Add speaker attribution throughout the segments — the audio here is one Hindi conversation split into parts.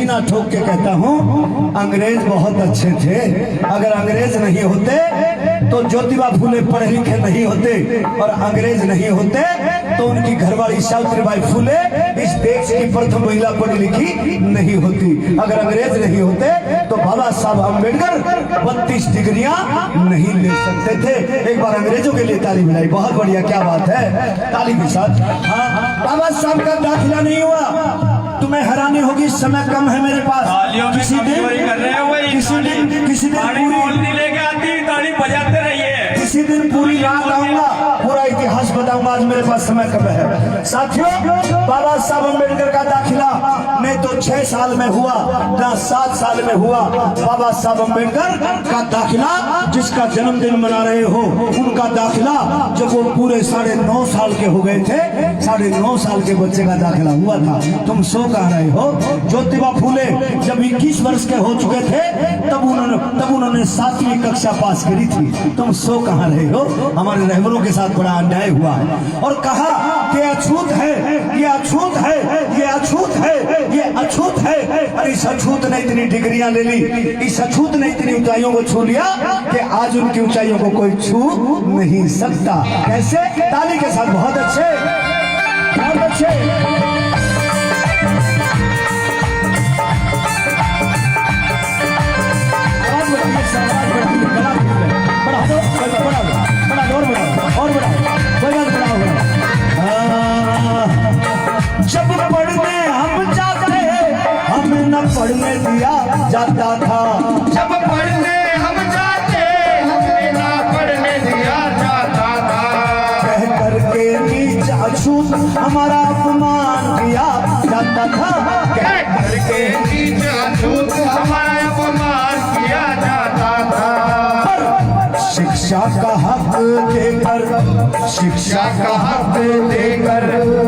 Speaker 1: सीना ठोक के कहता हूँ, अंग्रेज बहुत अच्छे थे। अगर अंग्रेज नहीं होते तो ज्योतिबा फूले पढ़े लिखे नहीं होते, और अंग्रेज नहीं होते तो उनकी घरवाली सावित्रीबाई फूले इस देश की प्रथम महिला पढ़ी लिखी नहीं होती। अगर अंग्रेज नहीं होते तो बाबा साहब अम्बेडकर 32 डिग्रियां नहीं ले सकते थे। एक बार अंग्रेजों के लिए ताली बजाई, बहुत बढ़िया, क्या बात है, ताली के साथ। हाँ, बाबा साहब का दाखिला नहीं हुआ, तुम्हें हैरानी होगी, समय कम है मेरे पास। किसी दिन किसी दिन पूरी रात आऊंगा, पूरा इतिहास बताऊंगा, आज मेरे पास समय कम है। साथियों, बाबा साहब अम्बेडकर का दाखिला नहीं तो 6 साल में हुआ ना 7 साल में हुआ। बाबा साहब अम्बेडकर का दाखिला, जिसका जन्मदिन मना रहे हो, उनका दाखिला जब वो पूरे 9.5 साल के हो गए थे, 9.5 साल के बच्चे का दाखिला हुआ था। तुम सो कह रहे हो? ज्योतिबा फूले जब 21 वर्ष के हो चुके थे तब उन्होंने 7वीं कक्षा पास करी थी। तुम सो कहाँ रहे हो? हमारे रहबरों के साथ बड़ा अन्याय हुआ है, और कहा कि अछूत है, ये अछूत है, ये अछूत है, ये अछूत है। अरे इस अछूत ने इतनी डिग्रियां ले ली, इस अछूत ने इतनी ऊंचाइयों को छू लिया कि आज उनकी ऊंचाइयों को कोई छू नहीं सकता। कैसे? ताली के साथ। बहुत अच्छे, बहुत अच्छे। जब पढ़ने हम जाते हमें न पढ़ने दिया जाता था।
Speaker 2: जब पढ़ने हम जाते हमें न पढ़ने दिया जाता था।
Speaker 1: कह करके नीच अछूत हमारा अपमान किया जाता था।
Speaker 2: कह करके नीच अछूत हमारा अपमान किया जाता था।
Speaker 1: शिक्षा का हक देकर, शिक्षा का हक देकर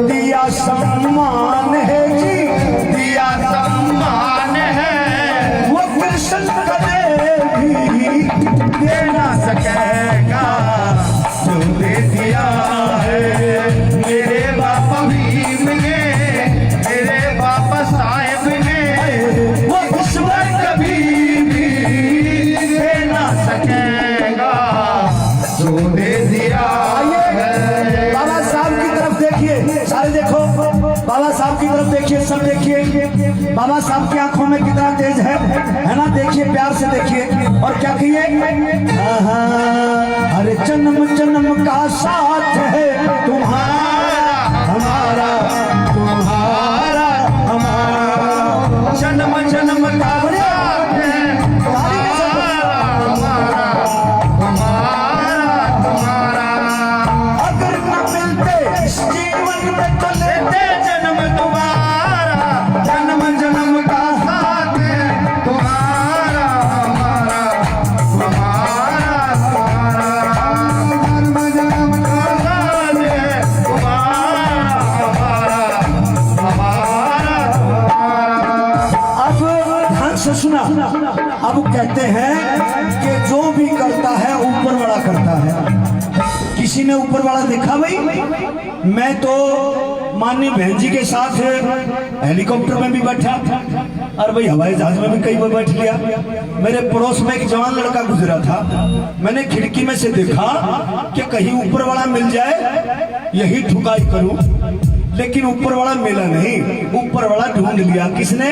Speaker 1: दिया सम्मान है जी,
Speaker 2: दिया सम्मान है।
Speaker 1: वो कृष्ण कदे भी
Speaker 2: दे ना सकेगा जो दे दिया है मेरे बाबा भीम ने, मेरे बाबा साहेब ने।
Speaker 1: वो ईश्वर
Speaker 2: कभी भी दे ना सकेगा जो दे दिया है।
Speaker 1: बाबा साहब की तरफ देखिए, सारे देखो, बाबा साहब की तरफ देखिए, सब देखिए। बाबा साहब की आंखों में कितना तेज है ना? देखिए, प्यार से देखिए। और क्या कहिए? अरे जन्म जन्म का साथ है तुम्हारा हमारा, तुम्हारा हमारा,
Speaker 2: जन्म जन्म का साथ है तुम्हारा हमारा, तुम्हारा।
Speaker 1: अगर न मिलते इस जीवन में तो लेते
Speaker 2: जन्म तुम्हारा, जन्म जन्म का साथ है तुम्हारा हमारा, तुम्हारा तुम्हारा। जन्म जन्म का साथ है तुम्हारा हमारा, हमारा तुम्हारा।
Speaker 1: अब ध्यान से सुना। अब कहते हैं कि जो भी करता है ऊपर वाला करता है। किसी ने ऊपर वाला देखा भाई? मैं तो माननीय बहन जी के साथ हेलीकॉप्टर में भी बैठा, और भाई हवाई जहाज में भी कई बार बैठ लिया। मेरे पड़ोस में एक जवान लड़का गुजरा था, मैंने खिड़की में से देखा कि कहीं ऊपर वाला मिल जाए, यही ठुकाई करूं, लेकिन ऊपर वाला मिला नहीं। ऊपर वाला ढूंढ लिया। किसने?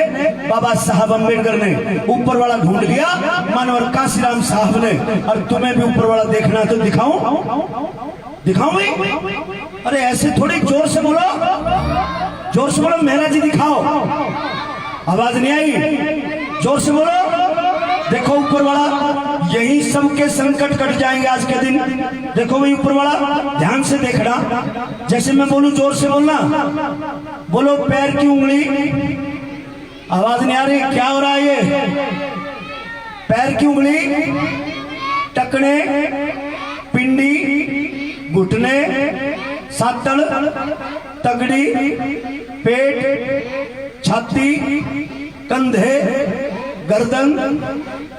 Speaker 1: बाबा साहब अम्बेडकर ने ऊपर वाला ढूंढ लिया, मानवर काशीराम साहब ने। और तुम्हें भी ऊपर वाला देखना तो दिखाऊं? दिखाऊं भाई? अरे ऐसे थोड़ी, जोर से बोलो, जोर से बोलो। मेहरा जी दिखाओ, आवाज नहीं आई, जोर से बोलो। देखो ऊपर वाला, यही सबके संकट कट जाएंगे आज के दिन। देखो भाई ऊपर वाला, ध्यान से देखना। जैसे मैं बोलूं जोर से बोलना। बोलो पैर की उंगली, आवाज नहीं आ रही, क्या हो रहा है ये? पैर की उंगली, टकने, पिंडी, घुटने, सातड़, तगड़ी, पेट, छाती, कंधे, गर्दन,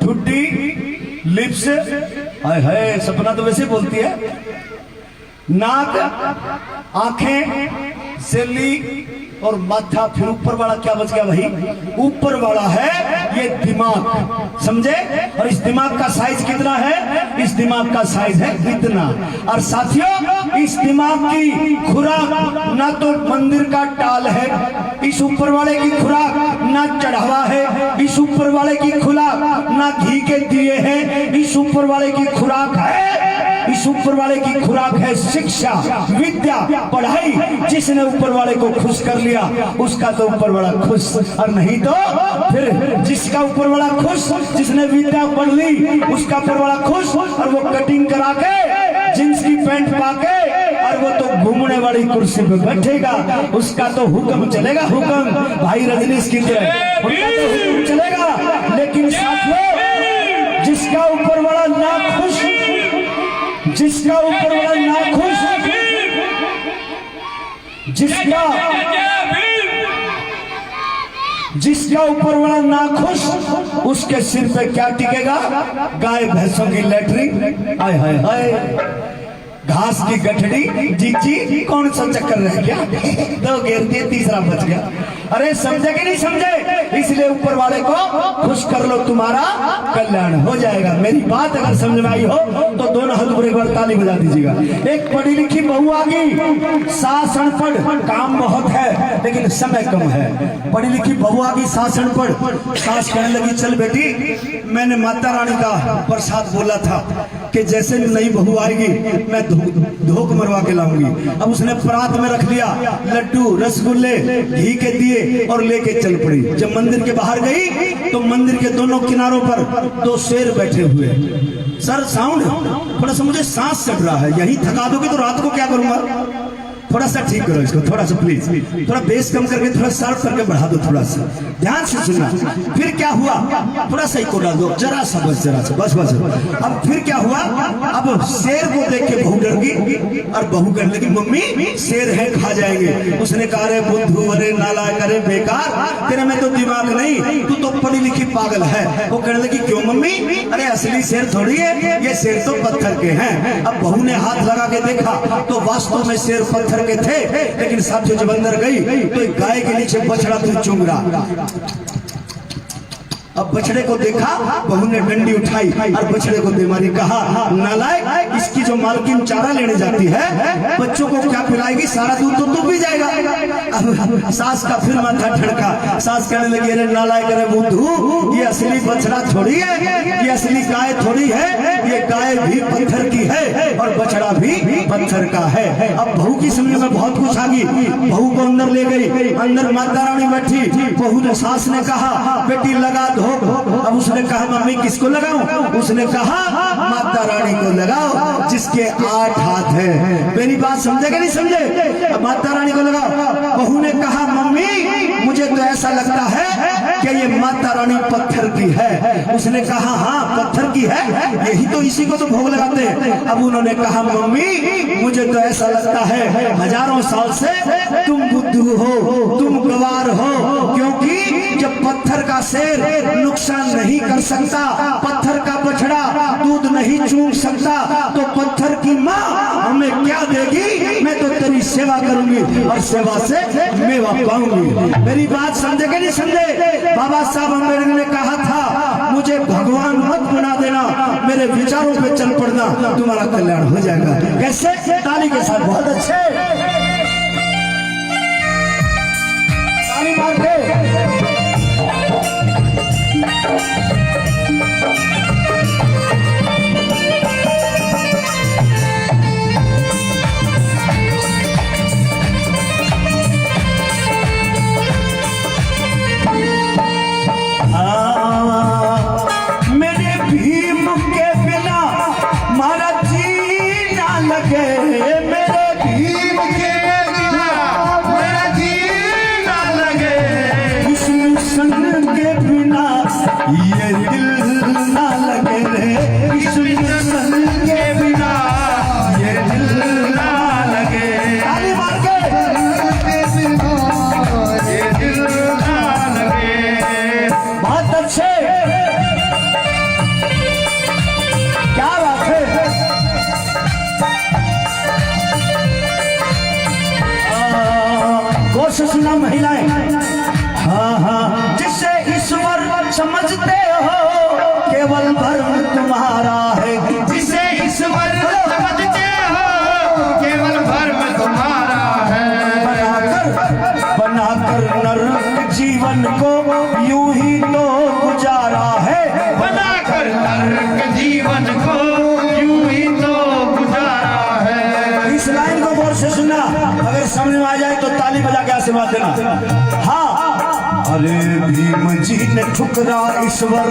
Speaker 1: ठुड्डी, लिप्स, हाय हाय सपना तो वैसे बोलती है, नाक, आंखें, सेली, और माथा, फिर ऊपर वाला क्या बच गया भाई? ऊपर वाला है ये दिमाग, समझे? और इस दिमाग का साइज कितना है? इस दिमाग का साइज है इतना। और साथियों, इस दिमाग की खुराक ना तो मंदिर का टाल है, इस ऊपर वाले की खुराक ना चढ़ावा है, इस ऊपर वाले की खुराक ना घी के दिए हैं, इस ऊपर वाले की खुराक है, इस ऊपर वाले की खुराक है शिक्षा, विद्या, पढ़ाई। जिसने ऊपर वाले को खुश कर लिया उसका तो ऊपर वाला खुश, और नहीं तो फिर जिसका ऊपर वाला खुश, जिसने विद्या पढ़ ली उसका ऊपर वाला खुश, और वो कटिंग करा के जींस की पैंट पाके और वो तो घूमने वाली कुर्सी पे बैठेगा, उसका तो हुक्म चलेगा, हुक्म भाई रजनीश की तरह उसका तो हुक्म चलेगा। लेकिन साथियों, जिसका ऊपर वाला ना खुश, जिसका ऊपर वाला ना खुश, जिसका ऊपर वाला ना खुश, उसके सिर पे क्या टिकेगा? गाय भैंसों की लैटरिन, हाय हाय हाय, घास की गठड़ी, जी कौन सा चक्कर रह गया? दो घेर दिए, तीसरा बच गया। अरे समझे कि नहीं समझे? इसलिए ऊपर वाले को खुश कर लो, तुम्हारा कल्याण हो जाएगा। मेरी बात अगर समझ में आई हो तो दोनों हाथ ऊपर एक बार ताली बजा दीजिएगा। एक पढ़ी लिखी बहू आ गई, सास अनपढ़, काम बहुत है लेकिन समय कम है। पढ़ी लिखी बहू आ गई, सास अनपढ़। सास कहने लगी, चल बेटी, मैंने माता रानी का प्रसाद बोला था कि जैसे नई बहू आएगी मैं धोख मरवा के लाऊंगी। अब उसने परात में रख लिया लड्डू, रसगुल्ले, घी के दिए और लेके चल पड़ी। जब मंदिर के बाहर गई तो मंदिर के दोनों किनारों पर दो शेर बैठे हुए। सर साउंड थोड़ा सा मुझे सांस चढ़ रहा है, यही थका दोगे तो रात को क्या करूंगा? थोड़ा सा ठीक करो इसको, थोड़ा सा प्लीज, थोड़ा बेस कम करके थोड़ा शार्प करके बढ़ा दो, थोड़ा सा ध्यान से सुनना। फिर क्या हुआ? थोड़ा सा इको डाल दो, जरा सा, बस जरा सा, बस बस। अब फिर क्या हुआ? अब शेर को देख के बहू डर गई और बहू कहने लगी, मम्मी शेर है, खा जाएंगे। उसने कहा, अरे बुद्धू, अरे नालायक, अरे बेकार, तेरे में तो दिमाग नहीं, तू तो पढ़ी लिखी पागल है। वो कहने लगी, क्यों मम्मी? अरे असली शेर थोड़ी है, ये शेर तो पत्थर के हैं। अब बहू ने हाथ लगा के देखा तो वास्तव में शेर पत्थर के थे, लेकिन साथियों जब अंदर गई तो एक गाय के नीचे बछड़ा भी चुंग रहा। अब बछड़े को देखा, बहू ने डंडी उठाई और बछड़े को दे मारी। कहा, नालायक, इसकी जो मालकिन चारा लेने जाती है बच्चों को क्या पिलाएगी? सारा दूध तो तू पी जाएगा। अब सास का फिर माथा ठड़का। सास कहने लगी, अरे नालायक, अरे बुद्धू, ये असली बछड़ा थोड़ी है, ये असली गाय थोड़ी है, ये गाय भी पत्थर की है और बछड़ा भी पत्थर का है। अब बहू की समझ में बहुत कुछ आ गई। बहू को अंदर ले गई, अंदर माता रानी बैठी। बहू ने, सास ने कहा, बेटी लगा दो। अब उसने कहा, मम्मी किसको लगाऊं? उसने कहा, माता रानी को लगाओ जिसके 8 हाथ हैं। मेरी बात समझे कि नहीं समझे? अब माता रानी को लगाओ। बहू ने कहा, मम्मी मुझे तो ऐसा लगता है कि ये माता रानी पत्थर की है। उसने कहा, हाँ पत्थर की है, यही तो इसी को तो भोग लगाते हैं। अब उन्होंने कहा, मम्मी मुझे तो ऐसा लगता है हजारों साल से तुम बुद्धू हो, तुम गवार हो, क्योंकि जब पत्थर का शेर नुकसान नहीं कर सकता, पत्थर का बछड़ा दूध नहीं चूक सकता, तो पत्थर की माँ हमें क्या देगी? मैं तो तेरी सेवा करूंगी और सेवा से मेवा पाऊंगी। मेरी बात समझे कि नहीं समझे? बाबा साहब अम्बेडकर ने कहा था, मुझे भगवान मत बना देना, मेरे विचारों पे चल पड़ना, तुम्हारा कल्याण हो जाएगा। कैसे? ताली के साथ। बहुत अच्छे, ताली मार के। मेरे भीम के बिना मारा जी ना लगे, मेरे भीम के बिना मेरा जी ना लगे। समझते हो केवल भ्रम तुम्हारा है।
Speaker 2: जिसे ईश्वर समझते हो केवल भ्रम तुम्हारा है।
Speaker 1: बनाकर नरक जीवन को यूं ही तो गुजारा है।
Speaker 2: बनाकर नरक जीवन को यूं ही तो गुजारा है।
Speaker 1: इस लाइन को गौर से सुनना, अगर समझ में आ जाए तो ताली बजा के आशीर्वाद देना। हाँ, अरे भीम जी ने ठुकरा ईश्वर,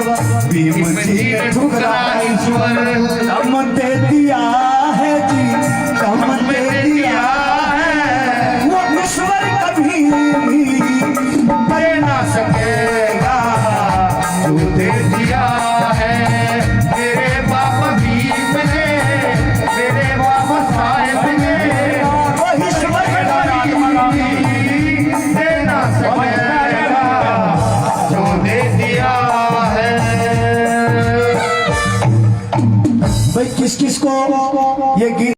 Speaker 1: भीम जी ने ठुकरा
Speaker 2: ईश्वर,
Speaker 1: दम दे दिया है जी, दम दे दिया है। वो ईश्वर कभी
Speaker 2: दे ना सकेगा जो दे दिया है। मेरे बाबा भीम ने, मेरे बाबा साहेब ने,
Speaker 1: वो ईश्वर
Speaker 2: कभी दे ना सकेगा जो दे दिया है।
Speaker 1: भाई किस किस को ये गीत